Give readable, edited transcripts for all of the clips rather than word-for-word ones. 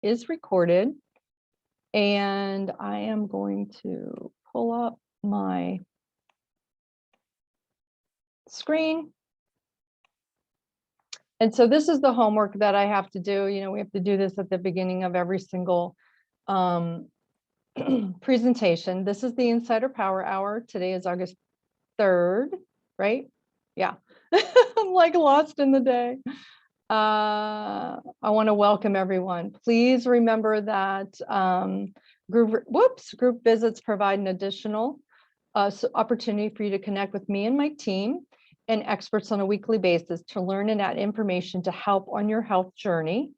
is recorded, and I am going to pull up my screen. And so this is the homework that I have to do. You know, we have to do this at the beginning of every single presentation. This is the Insider Power Hour. Today is August 3rd, right? Yeah, I'm like lost in the day. I want to welcome everyone. Please remember that group visits provide an additional opportunity for you to connect with me and my team and experts on a weekly basis to learn and add information to help on your health journey.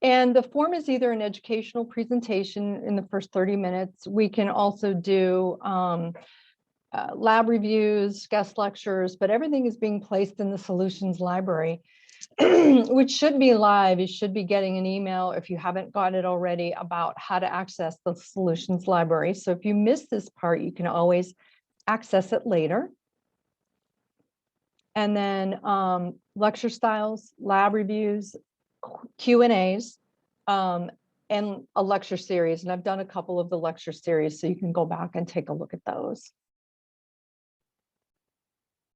And the form is either an educational presentation in the first 30 minutes. We can also do lab reviews, guest lectures, but everything is being placed in the solutions library, which should be live. You should be getting an email if you haven't got it already about how to access the solutions library. So if you miss this part, you can always access it later. And then lecture styles, lab reviews, Q&As, and a lecture series. And I've done a couple of the lecture series, so you can go back and take a look at those.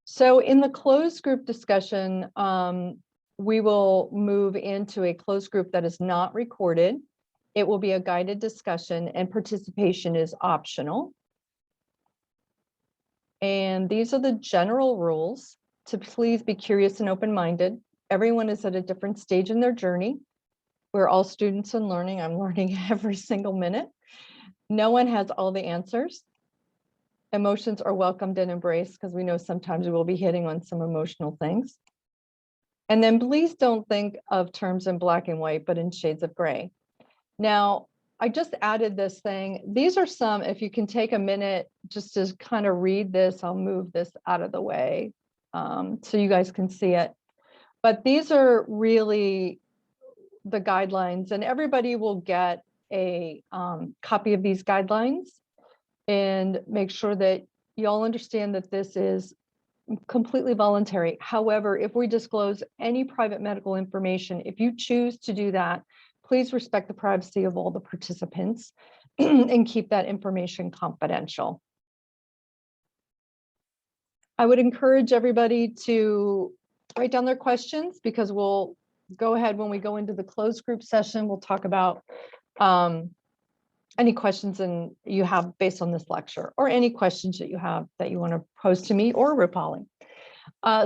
So in the closed group discussion, we will move into a closed group that is not recorded. It will be a guided discussion and participation is optional. And these are the general rules to please be curious and open-minded. Everyone is at a different stage in their journey. We're all students and learning. I'm learning every single minute. No one has all the answers. Emotions are welcomed and embraced because we know sometimes we will be hitting on some emotional things. And then please don't think of terms in black and white, but in shades of gray. Now, I just added this thing. These are some, if you can take a minute just to kind of read this, I'll move this out of the way so you guys can see it. But these are really the guidelines, and everybody will get a copy of these guidelines. And make sure that you all understand that this is completely voluntary. However, if we disclose any private medical information, if you choose to do that, please respect the privacy of all the participants and keep that information confidential. I would encourage everybody to write down their questions, because we'll go ahead when we go into the closed group session. We'll talk about any questions you have based on this lecture, or any questions that you have that you want to pose to me or Rupali.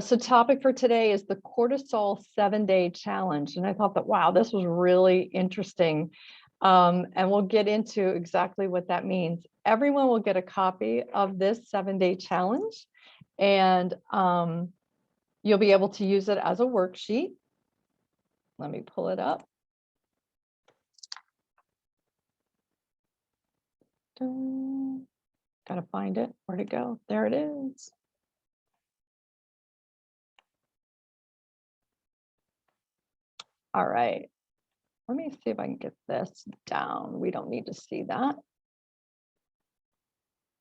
So topic for today is the cortisol 7-day challenge. And I thought that, wow, this was really interesting. And we'll get into exactly what that means. Everyone will get a copy of this 7-day challenge, and you'll be able to use it as a worksheet. Let me pull it up. Gotta find it. Where'd it go? There it is. All right. Let me see if I can get this down. We don't need to see that.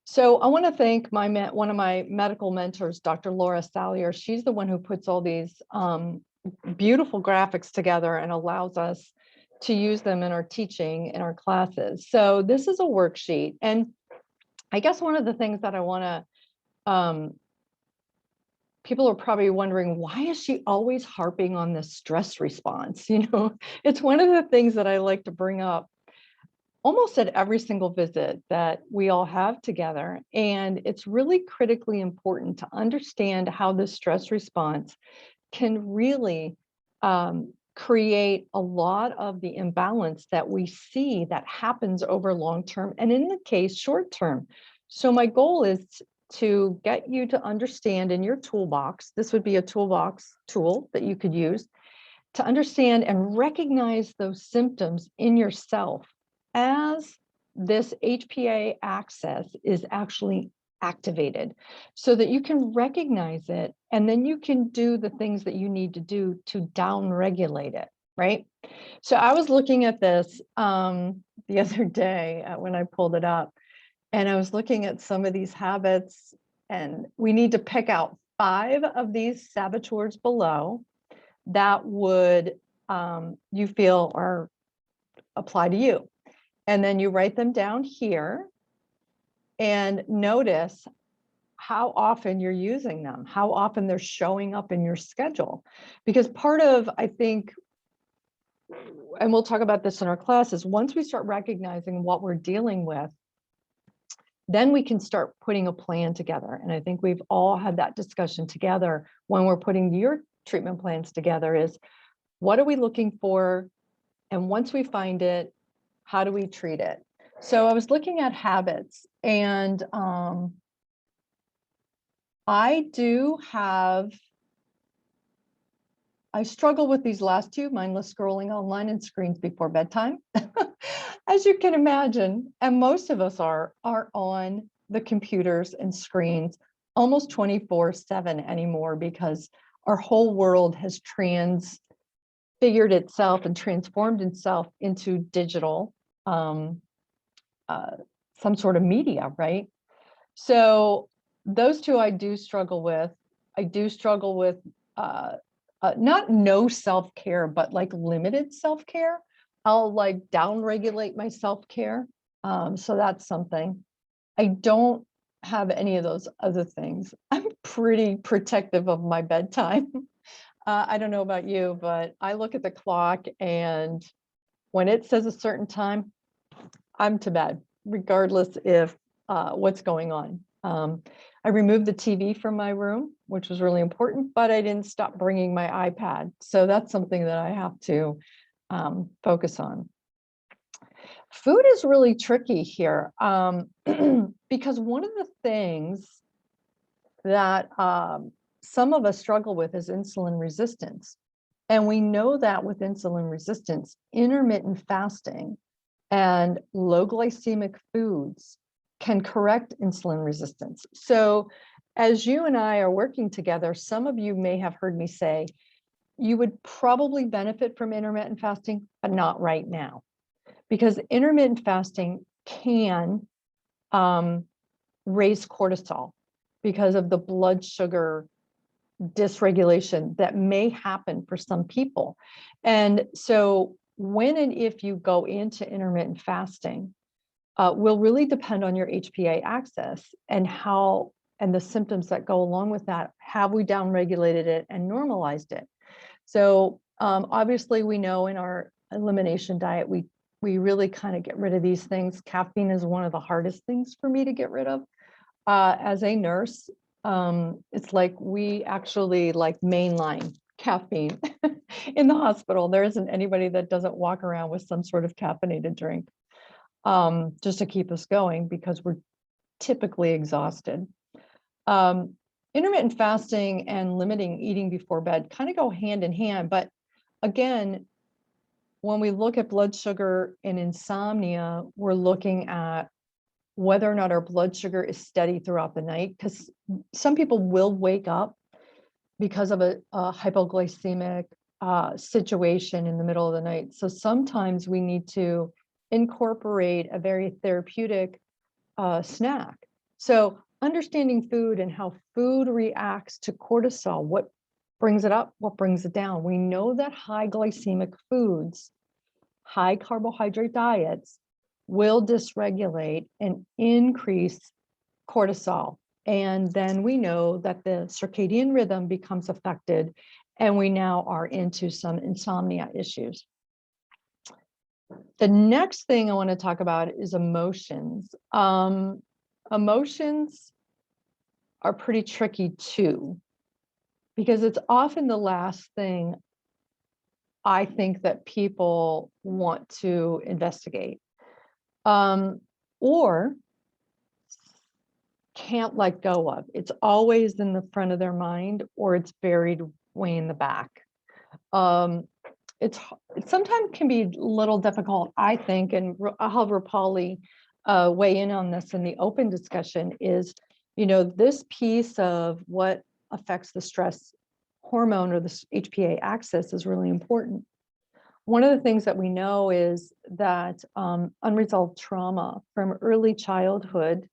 So I want to thank one of my medical mentors, Dr. Laura Sallier. She's the one who puts all these beautiful graphics together and allows us to use them in our teaching in our classes. So this is a worksheet. And I guess one of the things that I want to, people are probably wondering, why is she always harping on this stress response? You know, it's one of the things that I like to bring up almost at every single visit that we all have together. And it's really critically important to understand how the stress response can really create a lot of the imbalance that we see that happens over long term, and in the case, short term. So my goal is to get you to understand in your toolbox, this would be a toolbox tool that you could use to understand and recognize those symptoms in yourself as this HPA axis is actually activated, so that you can recognize it, and then you can do the things that you need to do to down-regulate it, right? So I was looking at this the other day when I pulled it up, and I was looking at some of these habits, and we need to pick out 5 of these saboteurs below that would you feel are apply to you. And then you write them down here and notice how often you're using them, how often they're showing up in your schedule. Because part of, I think, and we'll talk about this in our classes, once we start recognizing what we're dealing with, then we can start putting a plan together. And I think we've all had that discussion together when we're putting your treatment plans together is, what are we looking for? And once we find it, how do we treat it? So I was looking at habits, and I struggle with these last two, mindless scrolling online and screens before bedtime, as you can imagine. And most of us are on the computers and screens almost 24/7 anymore, because our whole world has transfigured itself and transformed itself into digital, some sort of media, right? So those two I do struggle with. I do struggle with not no self-care, but like limited self-care. I'll like down-regulate my self-care. So that's something. I don't have any of those other things. I'm pretty protective of my bedtime. I don't know about you, but I look at the clock, and when it says a certain time, I'm to bed, regardless if what's going on. I removed the TV from my room, which was really important, but I didn't stop bringing my iPad. So that's something that I have to focus on. Food is really tricky here, because one of the things that some of us struggle with is insulin resistance. And we know that with insulin resistance, intermittent fasting and low glycemic foods can correct insulin resistance. So as you and I are working together, some of you may have heard me say, you would probably benefit from intermittent fasting, but not right now, because intermittent fasting can raise cortisol because of the blood sugar dysregulation that may happen for some people. And so when and if you go into intermittent fasting, will really depend on your HPA axis and the symptoms that go along with that. Have we downregulated it and normalized it? So obviously we know in our elimination diet, we really kind of get rid of these things. Caffeine is one of the hardest things for me to get rid of. As a nurse, it's like we actually like mainline caffeine in the hospital. There isn't anybody that doesn't walk around with some sort of caffeinated drink, just to keep us going, because we're typically exhausted. Intermittent fasting and limiting eating before bed kind of go hand in hand. But again, when we look at blood sugar and insomnia, we're looking at whether or not our blood sugar is steady throughout the night, because some people will wake up because of a hypoglycemic situation in the middle of the night. So sometimes we need to incorporate a very therapeutic snack. So understanding food and how food reacts to cortisol, what brings it up, what brings it down. We know that high glycemic foods, high carbohydrate diets will dysregulate and increase cortisol. And then we know that the circadian rhythm becomes affected, and we now are into some insomnia issues. The next thing I want to talk about is emotions. Emotions are pretty tricky too, because it's often the last thing I think that people want to investigate, or can't let go of. It's always in the front of their mind, or it's buried way in the back. It sometimes can be a little difficult, I think, and I'll have Rupali weigh in on this in the open discussion, is, this piece of what affects the stress hormone or the HPA axis is really important. One of the things that we know is that unresolved trauma from early childhood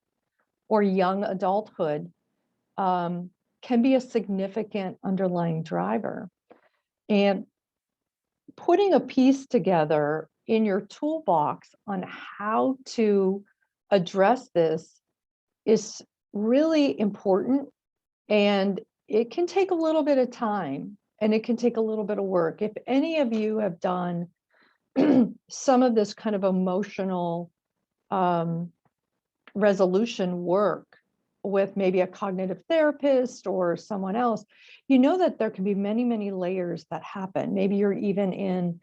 or young adulthood can be a significant underlying driver. And putting a piece together in your toolbox on how to address this is really important. And it can take a little bit of time and it can take a little bit of work. If any of you have done some of this kind of emotional resolution work with maybe a cognitive therapist or someone else, you know that there can be many, many layers that happen. Maybe you're even in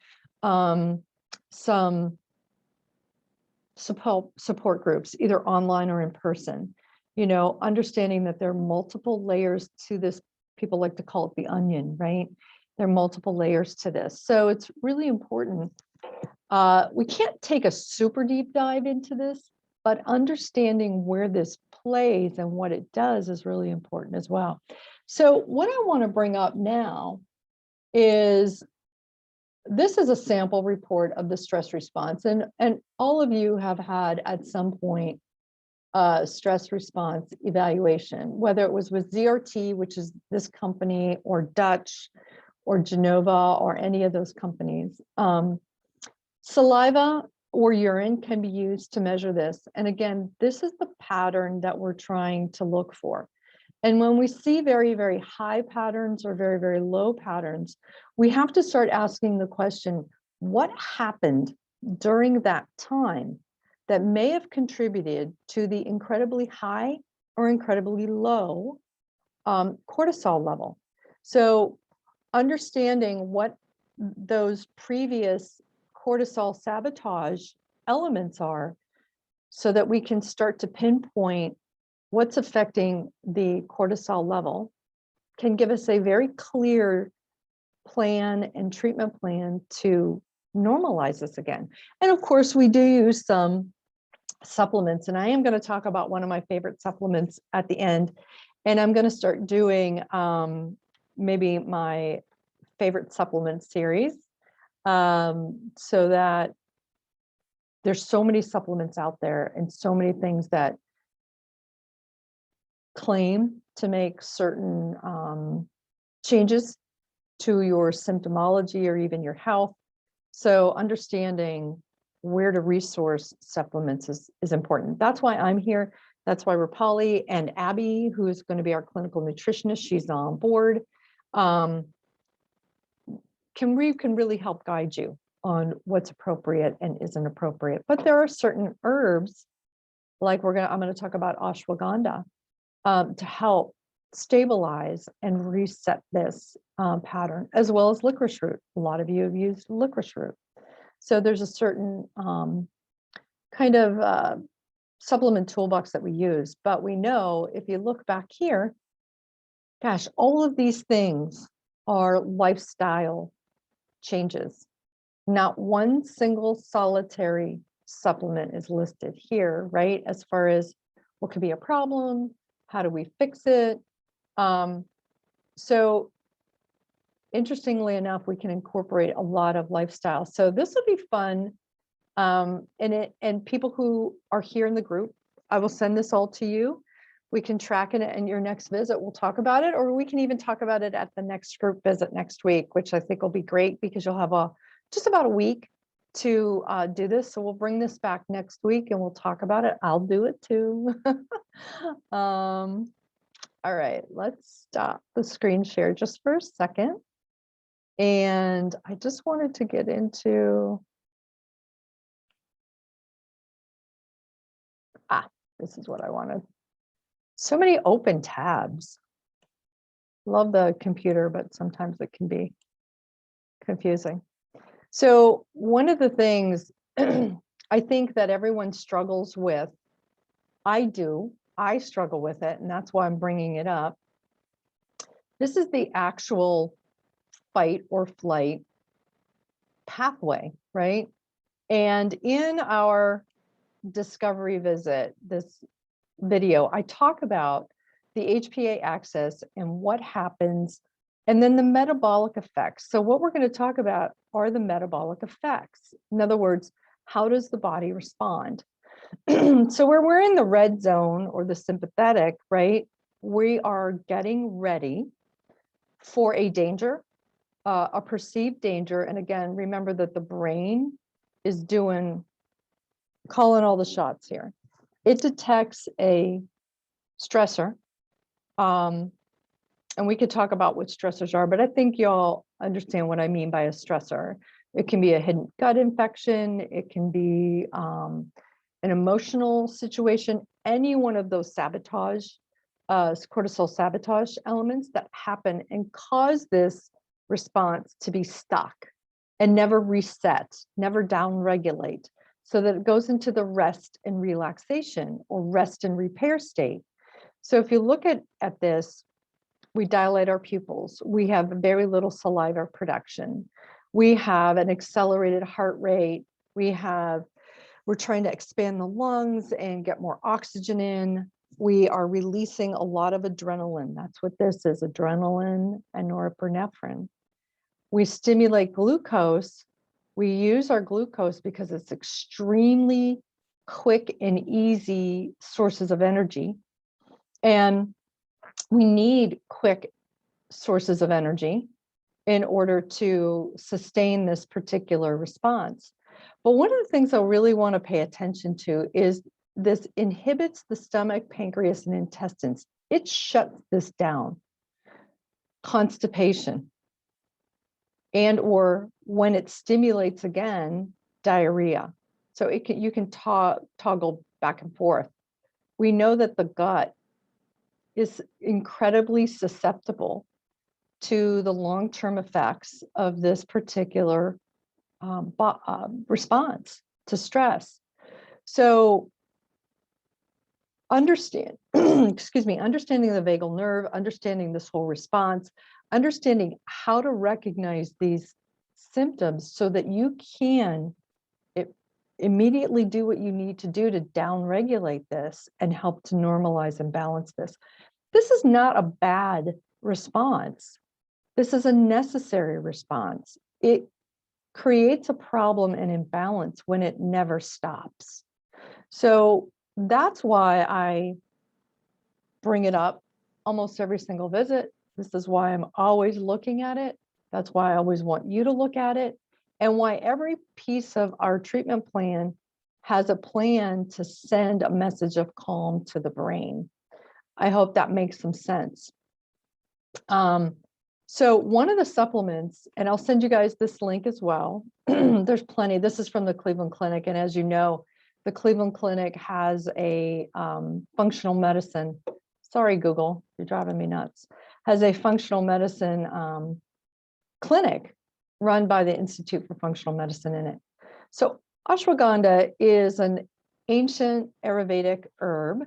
some support groups, either online or in person, understanding that there are multiple layers to this. People like to call it the onion, right? There are multiple layers to this. So it's really important. We can't take a super deep dive into this, but understanding where this plays and what it does is really important as well. So what I want to bring up now is, this is a sample report of the stress response. And all of you have had at some point stress response evaluation, whether it was with ZRT, which is this company, or Dutch, or Genova, or any of those companies. Saliva or urine can be used to measure this. And again, this is the pattern that we're trying to look for. And when we see very, very high patterns or very, very low patterns, we have to start asking the question, what happened during that time that may have contributed to the incredibly high or incredibly low cortisol level? So understanding what those previous cortisol sabotage elements are, so that we can start to pinpoint what's affecting the cortisol level, can give us a very clear plan and treatment plan to normalize this again. And of course, we do use some supplements, and I am going to talk about one of my favorite supplements at the end. And I'm going to start doing maybe my favorite supplement series, so that there's so many supplements out there and so many things that claim to make certain changes to your symptomology or even your health. So understanding where to resource supplements is important. That's why I'm here. That's why Rupali and Abby, who is going to be our clinical nutritionist, she's on board, can really help guide you on what's appropriate and isn't appropriate. But there are certain herbs, like I'm going to talk about ashwagandha, to help stabilize and reset this pattern, as well as licorice root. A lot of you have used licorice root. So there's a certain kind of supplement toolbox that we use. But we know, if you look back here, gosh, all of these things are lifestyle changes. Not one single solitary supplement is listed here, right? As far as what could be a problem, how do we fix it? So interestingly enough, we can incorporate a lot of lifestyle. So this will be fun. And people who are here in the group, I will send this all to you. We can track it in your next visit. We'll talk about it, or we can even talk about it at the next group visit next week, which I think will be great, because you'll have just about a week to do this. So we'll bring this back next week and we'll talk about it. I'll do it too. All right, let's stop the screen share just for a second. And I just wanted to get into, this is what I wanted. So many open tabs. Love the computer, but sometimes it can be confusing. So one of the things I think that everyone struggles with, I struggle with it, and that's why I'm bringing it up. This is the actual fight or flight pathway, right? And in our discovery visit, this video, I talk about the HPA axis and what happens, and then the metabolic effects. So what we're going to talk about are the metabolic effects. In other words, how does the body respond? So where we're in the red zone or the sympathetic, right, we are getting ready for a danger, a perceived danger, and again, remember that the brain is calling all the shots here. It detects a stressor. And we could talk about what stressors are, but I think y'all understand what I mean by a stressor. It can be a hidden gut infection. It can be an emotional situation. Any one of those cortisol sabotage elements that happen and cause this response to be stuck and never reset, never downregulate, so that it goes into the rest and relaxation or rest and repair state. So if you look at this, we dilate our pupils. We have very little saliva production. We have an accelerated heart rate. We're trying to expand the lungs and get more oxygen in. We are releasing a lot of adrenaline. That's what this is, adrenaline and norepinephrine. We stimulate glucose. We use our glucose because it's extremely quick and easy sources of energy. And we need quick sources of energy in order to sustain this particular response. But one of the things I really want to pay attention to is this inhibits the stomach, pancreas, and intestines. It shuts this down. Constipation. And or when it stimulates again, diarrhea. So you can toggle back and forth. We know that the gut is incredibly susceptible to the long-term effects of this particular response to stress. So understanding the vagal nerve, understanding this whole response, understanding how to recognize these symptoms so that you can immediately do what you need to do to downregulate this and help to normalize and balance this. This is not a bad response. This is a necessary response. It creates a problem and imbalance when it never stops. So that's why I bring it up almost every single visit. This is why I'm always looking at it. That's why I always want you to look at it. And why every piece of our treatment plan has a plan to send a message of calm to the brain. I hope that makes some sense. So one of the supplements, and I'll send you guys this link as well. There's plenty. This is from the Cleveland Clinic. And as you know, the Cleveland Clinic has a functional medicine. Sorry, Google, you're driving me nuts. Has a functional medicine clinic run by the Institute for Functional Medicine in it. So ashwagandha is an ancient Ayurvedic herb,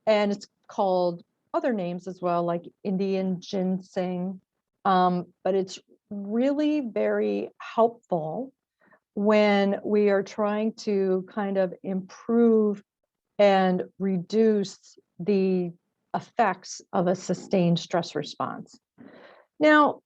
and it's called other names as well, like Indian ginseng, but it's really very helpful when we are trying to kind of improve and reduce the effects of a sustained stress response. Now,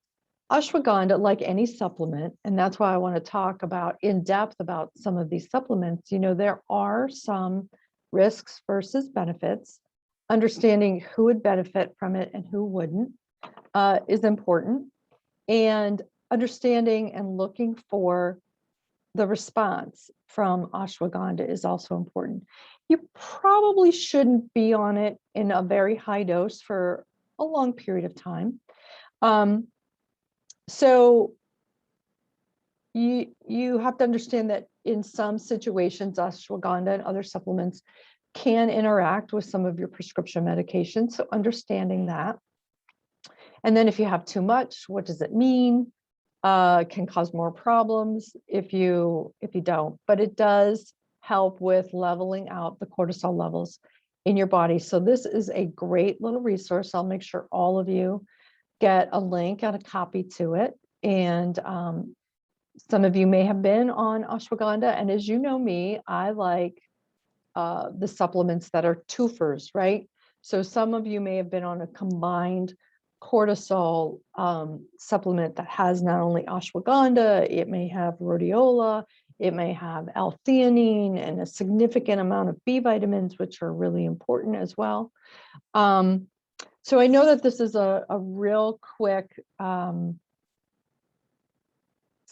ashwagandha, like any supplement, and that's why I want to talk about in depth about some of these supplements, there are some risks versus benefits. Understanding who would benefit from it and who wouldn't is important. And understanding and looking for the response from ashwagandha is also important. You probably shouldn't be on it in a very high dose for a long period of time. So you have to understand that in some situations, ashwagandha and other supplements can interact with some of your prescription medications. So understanding that. And then if you have too much, what does it mean? Can cause more problems if you don't. But it does help with leveling out the cortisol levels in your body. So this is a great little resource. I'll make sure all of you get a link and a copy to it. And some of you may have been on ashwagandha. And as you know me, I like the supplements that are twofers, right? So some of you may have been on a combined cortisol supplement that has not only ashwagandha, it may have rhodiola, it may have L-theanine and a significant amount of B vitamins, which are really important as well. So I know that this is a real quick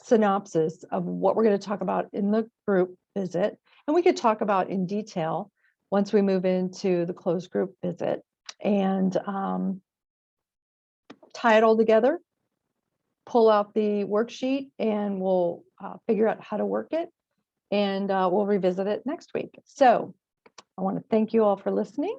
synopsis of what we're going to talk about in the group visit. And we could talk about in detail once we move into the closed group visit, and tie it all together, pull out the worksheet, and we'll figure out how to work it, and we'll revisit it next week. So I want to thank you all for listening.